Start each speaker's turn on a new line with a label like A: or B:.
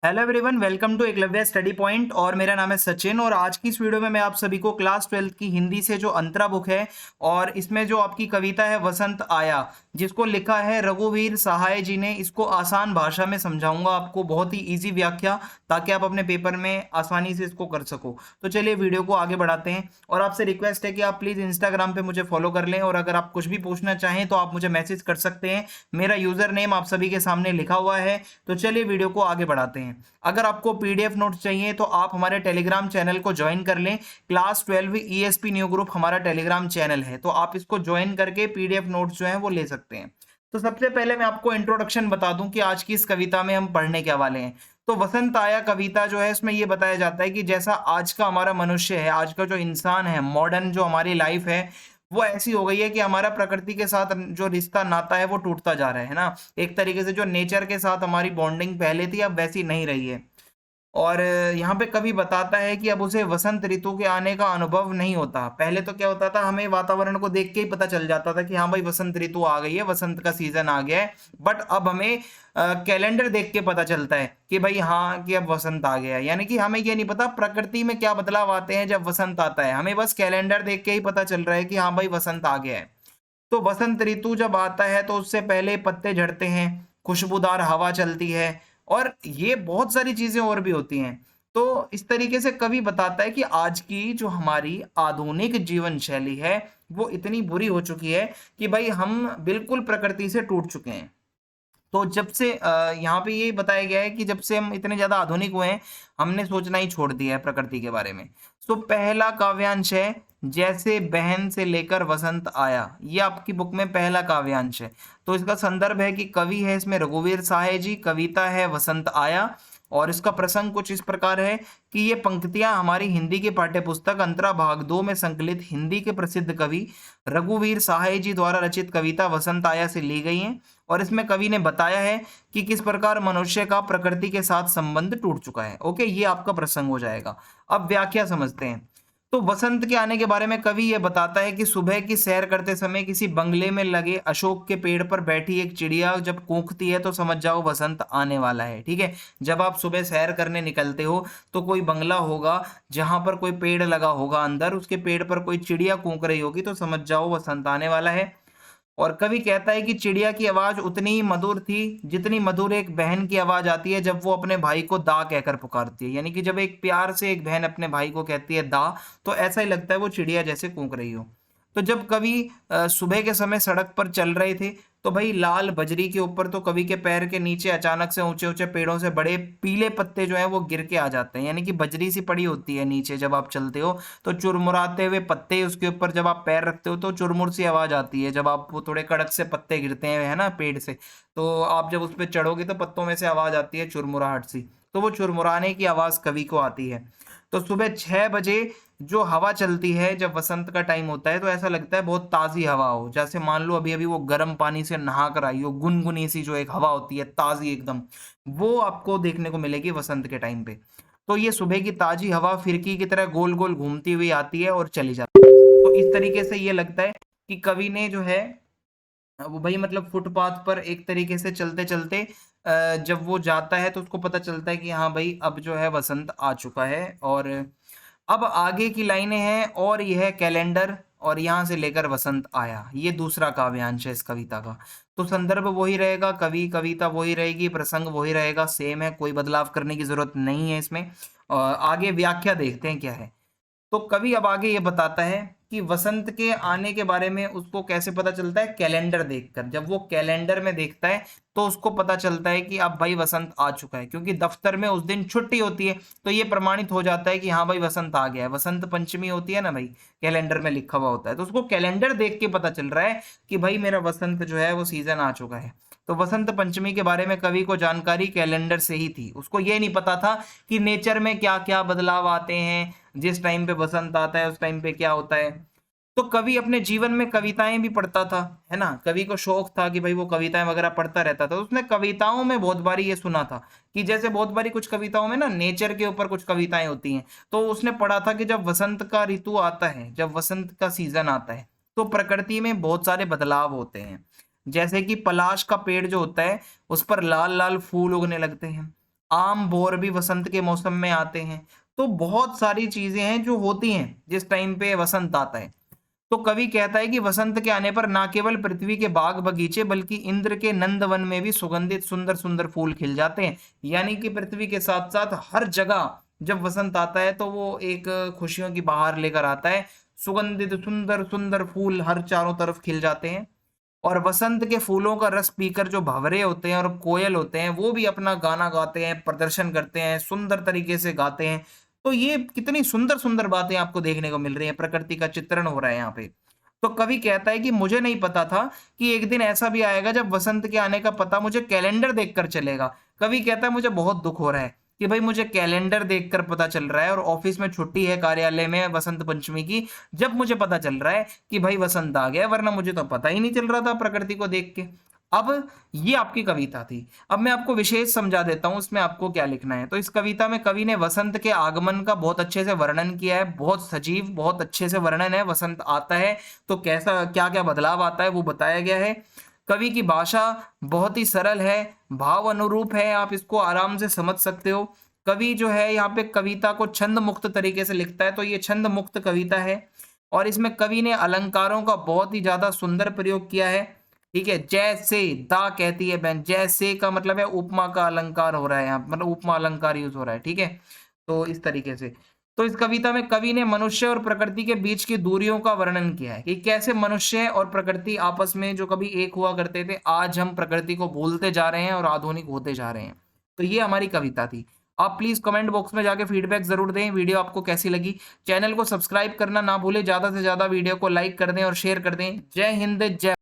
A: Hello everyone, welcome to Eklavya study point. और मेरा नाम है सचिन। और आज की इस वीडियो में मैं आप सभी को क्लास 12 की हिंदी से जो अंतरा बुक है और इसमें जो आपकी कविता है वसंत आया, जिसको लिखा है रघुवीर सहाय जी ने, इसको आसान भाषा में समझाऊंगा आपको, बहुत ही इजी व्याख्या, ताकि आप अपने पेपर में आसानी से इसको कर सको। तो चलिए वीडियो को आगे बढ़ाते हैं। और आपसे रिक्वेस्ट है कि आप प्लीज़ इंस्टाग्राम पे मुझे फॉलो कर लें, और अगर आप कुछ भी पूछना चाहें तो आप मुझे मैसेज कर सकते हैं। मेरा यूज़र नेम आप सभी के सामने लिखा हुआ है। तो चलिए वीडियो को आगे बढ़ाते हैं। अगर आपको पीडीएफ नोट्स चाहिए तो आप हमारे टेलीग्राम चैनल को ज्वाइन कर लें। क्लास 12 ईएसपी न्यू ग्रुप हमारा टेलीग्राम चैनल है, तो आप इसको ज्वाइन करके पीडीएफ नोट्स जो है वो ले सकते हैं। तो सबसे पहले मैं आपको इंट्रोडक्शन बता दूं कि आज की इस कविता में हम पढ़ने क्या वाले हैं। तो वसंत आया कविता जो है, इसमें ये बताया जाता है कि जैसा आज का हमारा मनुष्य है, आज का जो इंसान है, मॉडर्न जो हमारी लाइफ है, वो ऐसी हो गई है कि हमारा प्रकृति के साथ जो रिश्ता नाता है वो टूटता जा रहा है ना। एक तरीके से जो नेचर के साथ हमारी बॉन्डिंग पहले थी, अब वैसी नहीं रही है। और यहाँ पे कवि बताता है कि अब उसे वसंत ऋतु के आने का अनुभव नहीं होता। पहले तो क्या होता था, हमें वातावरण को देख के ही पता चल जाता था कि हाँ भाई वसंत ऋतु आ गई है, वसंत का सीजन आ गया है। बट अब हमें कैलेंडर देख के पता चलता है कि भाई हाँ, कि अब वसंत आ गया है। यानी कि हमें ये नहीं पता प्रकृति में क्या बदलाव आते हैं जब वसंत आता है, हमें बस कैलेंडर देख के ही पता चल रहा है कि हाँ भाई वसंत आ गया है। तो वसंत ऋतु जब आता है तो उससे पहले पत्ते झड़ते हैं, खुशबूदार हवा चलती है, और ये बहुत सारी चीजें और भी होती हैं। तो इस तरीके से कवि बताता है कि आज की जो हमारी आधुनिक जीवन शैली है वो इतनी बुरी हो चुकी है कि भाई हम बिल्कुल प्रकृति से टूट चुके हैं। तो जब से यहाँ पे ये बताया गया है कि जब से हम इतने ज्यादा आधुनिक हुए हैं, हमने सोचना ही छोड़ दिया है प्रकृति के बारे में। तो पहला काव्यांश है जैसे बहन से लेकर वसंत आया, ये आपकी बुक में पहला काव्यांश है। तो इसका संदर्भ है कि कवि है इसमें रघुवीर सहाय जी, कविता है वसंत आया। और इसका प्रसंग कुछ इस प्रकार है कि ये पंक्तियां हमारी हिंदी की पाठ्यपुस्तक अंतरा भाग 2 में संकलित हिंदी के प्रसिद्ध कवि रघुवीर सहाय जी द्वारा रचित कविता वसंत आया से ली गई हैं। और इसमें कवि ने बताया है कि किस प्रकार मनुष्य का प्रकृति के साथ संबंध टूट चुका है। ओके, ये आपका प्रसंग हो जाएगा। अब व्याख्या समझते हैं। तो वसंत के आने के बारे में कवि ये बताता है कि सुबह की सैर करते समय किसी बंगले में लगे अशोक के पेड़ पर बैठी एक चिड़िया जब कूकती है तो समझ जाओ वसंत आने वाला है। ठीक है, जब आप सुबह सैर करने निकलते हो तो कोई बंगला होगा जहां पर कोई पेड़ लगा होगा, अंदर उसके पेड़ पर कोई चिड़िया कूक रही होगी, तो समझ जाओ वसंत आने वाला है। और कवि कहता है कि चिड़िया की आवाज उतनी ही मधुर थी जितनी मधुर एक बहन की आवाज आती है जब वो अपने भाई को दा कहकर पुकारती है। यानी कि जब एक प्यार से एक बहन अपने भाई को कहती है दा, तो ऐसा ही लगता है वो चिड़िया जैसे कूक रही हो। तो जब कवि सुबह के समय सड़क पर चल रहे थे तो भाई लाल बजरी के ऊपर तो कवि के पैर के नीचे अचानक से ऊंचे ऊंचे पेड़ों से बड़े पीले पत्ते जो है वो गिर के आ जाते हैं। यानी कि बजरी सी पड़ी होती है नीचे जब आप चलते हो, तो चुरमुराते हुए पत्ते उसके ऊपर जब आप पैर रखते हो तो चुरमुर सी आवाज आती है। जब आप वो थोड़े कड़क से पत्ते गिरते हैं है ना पेड़ से, तो आप जब उस पर चढ़ोगे तो पत्तों में से आवाज आती है चुरमुराहट सी। तो वो चुरमुराने की आवाज कवि को आती है। तो सुबह 6 बजे जो हवा चलती है जब वसंत का टाइम होता है, तो ऐसा लगता है बहुत ताजी हवा हो, जैसे मान लो अभी अभी वो गर्म पानी से नहा कर आई हो, गुनगुनी सी जो एक हवा होती है ताजी एकदम, वो आपको देखने को मिलेगी वसंत के टाइम पे। तो ये सुबह की ताजी हवा फिरकी की तरह गोल गोल घूमती हुई आती है और चली जाती है। तो इस तरीके से ये लगता है कि कवि ने जो है वो भाई मतलब फुटपाथ पर एक तरीके से चलते चलते जब वो जाता है तो उसको पता चलता है कि हाँ भाई अब जो है वसंत आ चुका है। और अब आगे की लाइनें हैं, और यह कैलेंडर और यहां से लेकर वसंत आया, ये दूसरा काव्यांश है इस कविता का। तो संदर्भ वही रहेगा, कवि कविता वही रहेगी, प्रसंग वही रहेगा, सेम है, कोई बदलाव करने की जरूरत नहीं है इसमें। आगे व्याख्या देखते हैं क्या है। तो कवि अब आगे ये बताता है कि वसंत के आने के बारे में उसको कैसे पता चलता है, कैलेंडर देखकर। जब वो कैलेंडर में देखता है तो उसको पता चलता है कि अब भाई वसंत आ चुका है, क्योंकि दफ्तर में उस दिन छुट्टी होती है। तो ये प्रमाणित हो जाता है कि हाँ भाई वसंत आ गया है, वसंत पंचमी होती है ना भाई, कैलेंडर में लिखा हुआ होता है। तो उसको कैलेंडर देख के पता चल रहा है कि भाई मेरा वसंत जो है वो सीजन आ चुका है। तो वसंत पंचमी के बारे में कवि को जानकारी कैलेंडर से ही थी, उसको ये नहीं पता था कि नेचर में क्या क्या बदलाव आते हैं, जिस टाइम पे बसंत आता है उस टाइम पे क्या होता है। तो कवि अपने जीवन में कविताएं भी पढ़ता था, है ना, कवि को शौक था कि भाई वो कविताएं वगैरह पढ़ता रहता था। तो उसने कविताओं में बहुत बारी ये सुना था कि जैसे बहुत बारी कुछ कविताओं में ना नेचर के ऊपर कुछ कविताएं होती हैं, तो उसने पढ़ा था कि जब वसंत का ऋतु आता है, जब वसंत का सीजन आता है, तो प्रकृति में बहुत सारे बदलाव होते हैं। जैसे कि पलाश का पेड़ जो होता है उस पर लाल लाल फूल उगने लगते हैं। आम बोर भी वसंत के मौसम में आते हैं। तो बहुत सारी चीजें हैं जो होती हैं जिस टाइम पे वसंत आता है। तो कवि कहता है कि वसंत के आने पर ना केवल पृथ्वी के बाग बगीचे बल्कि इंद्र के नंदवन में भी सुगंधित सुंदर सुंदर फूल खिल जाते हैं। यानी कि पृथ्वी के साथ साथ हर जगह जब वसंत आता है तो वो एक खुशियों की बहार लेकर आता है। सुगंधित सुंदर सुंदर फूल हर चारों तरफ खिल जाते हैं। और वसंत के फूलों का रस पीकर जो भंवरे होते हैं और कोयल होते हैं वो भी अपना गाना गाते हैं, प्रदर्शन करते हैं, सुंदर तरीके से गाते हैं। तो ये कितनी सुंदर सुंदर बातें आपको देखने को मिल रही हैं, प्रकृति का चित्रण हो रहा है यहाँ पे। तो कवि कहता है कि मुझे नहीं पता था कि एक दिन ऐसा भी आएगा जब वसंत के आने का पता मुझे कैलेंडर देखकर चलेगा। कवि कहता है मुझे बहुत दुख हो रहा है कि भाई मुझे कैलेंडर देखकर पता चल रहा है और ऑफिस में छुट्टी है कार्यालय में वसंत पंचमी की, जब मुझे पता चल रहा है कि भाई वसंत आ गया, वरना मुझे तो पता ही नहीं चल रहा था प्रकृति को देख के। अब ये आपकी कविता थी। अब मैं आपको विशेष समझा देता हूं इसमें आपको क्या लिखना है। तो इस कविता में कवि ने वसंत के आगमन का बहुत अच्छे से वर्णन किया है, बहुत सजीव बहुत अच्छे से वर्णन है। वसंत आता है तो कैसा क्या क्या बदलाव आता है वो बताया गया है। कवि की भाषा बहुत ही सरल है, भाव अनुरूप है, आप इसको आराम से समझ सकते हो। कवि जो है यहाँ पे कविता को छंद मुक्त तरीके से लिखता है, तो ये छंद मुक्त कविता है। और इसमें कवि ने अलंकारों का बहुत ही ज्यादा सुंदर प्रयोग किया है। ठीक है, जैसे दा कहती है बहन, जैसे का मतलब है उपमा का अलंकार हो रहा है यहाँ, मतलब उपमा अलंकार यूज हो रहा है। ठीक है, तो इस तरीके से। तो इस कविता में कवि ने मनुष्य और प्रकृति के बीच की दूरियों का वर्णन किया है कि कैसे मनुष्य और प्रकृति आपस में जो कभी एक हुआ करते थे, आज हम प्रकृति को भूलते जा रहे हैं और आधुनिक होते जा रहे हैं। तो ये हमारी कविता थी। आप प्लीज कमेंट बॉक्स में जाके फीडबैक जरूर दें, वीडियो आपको कैसी लगी। चैनल को सब्सक्राइब करना ना भूलें, ज्यादा से ज्यादा वीडियो को लाइक कर दें और शेयर कर दें। जय हिंद, जय